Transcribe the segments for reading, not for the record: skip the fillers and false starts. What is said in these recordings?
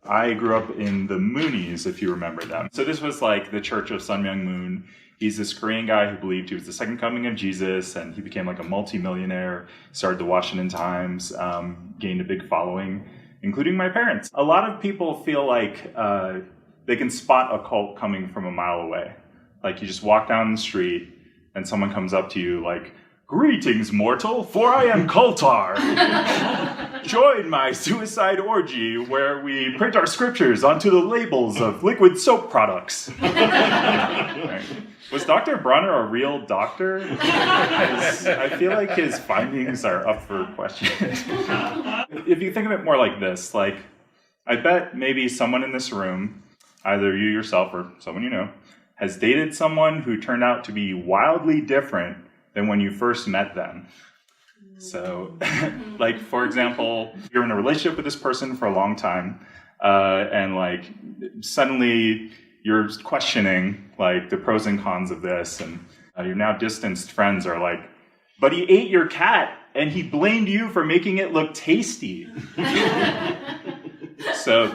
I grew up in the Moonies, if you remember them. So this was like the Church of Sun Myung Moon. He's this Korean guy who believed he was the second coming of Jesus, and he became like a multi-millionaire, started the Washington Times, gained a big following, including my parents. A lot of people feel like they can spot a cult coming from a mile away. Like you just walk down the street and someone comes up to you like, "Greetings, mortal, for I am Kultar. Join my suicide orgy where we print our scriptures onto the labels of liquid soap products." Right. Was Dr. Bronner a real doctor? I feel like his findings are up for question. If you think of it more like this, like, I bet maybe someone in this room, either you yourself or someone you know, has dated someone who turned out to be wildly different than when you first met them. So, like, for example, you're in a relationship with this person for a long time, and like, suddenly you're questioning like the pros and cons of this, and your now distanced friends are like, "But he ate your cat and he blamed you for making it look tasty." So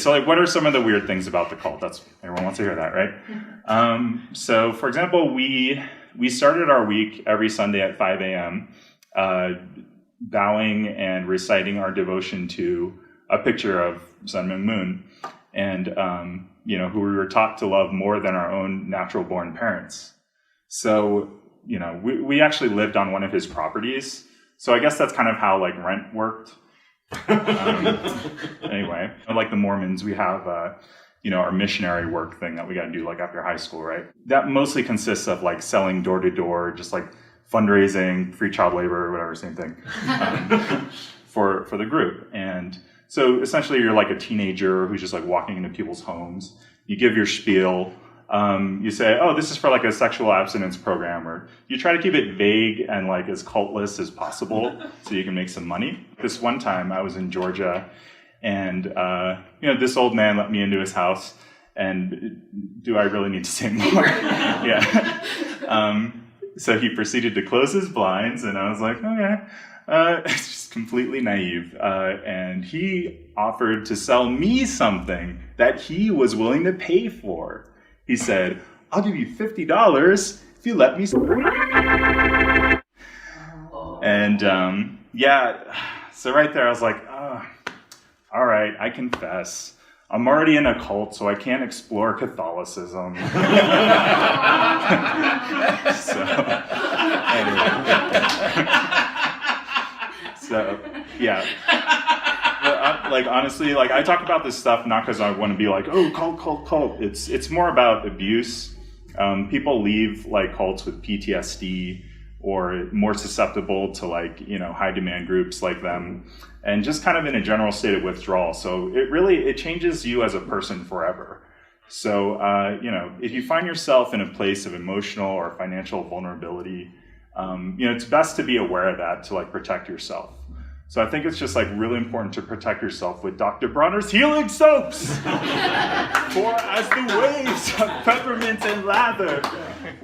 like, what are some of the weird things about the cult? That's, everyone wants to hear that, right? So for example, we started our week every Sunday at 5 a.m. Bowing and reciting our devotion to a picture of Sun Myung Moon, and who we were taught to love more than our own natural-born parents. So, we actually lived on one of his properties. So I guess that's kind of how like rent worked. Anyway, like the Mormons, we have our missionary work thing that we got to do like after high school, right? That mostly consists of like selling door to door, just like fundraising, free child labor, or whatever, same thing, for the group. And so essentially you're like a teenager who's just like walking into people's homes. You give your spiel. You say, "Oh, this is for like a sexual abstinence program," or you try to keep it vague and like as cultless as possible so you can make some money. This one time I was in Georgia, and this old man let me into his house, and do I really need to say more? Yeah. So he proceeded to close his blinds, and I was like, okay. It's just completely naive. And he offered to sell me something that he was willing to pay for. He said, "I'll give you $50 if you let me." And so right there I was like, all right, I confess. I'm already in a cult, so I can't explore Catholicism. So, anyway. So, yeah. Like, honestly, like, I talk about this stuff not because I want to be like, "Oh, cult. It's more about abuse. People leave, like, cults with PTSD or more susceptible to, like, high demand groups like them, and just kind of in a general state of withdrawal. So it changes you as a person forever. So, if you find yourself in a place of emotional or financial vulnerability, it's best to be aware of that to like protect yourself. So I think it's just like really important to protect yourself with Dr. Bronner's healing soaps. For as the waves of peppermint and lather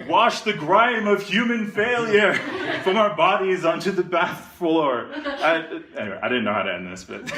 wash the grime of human failure from our bodies onto the bath floor. Anyway, I didn't know how to end this, but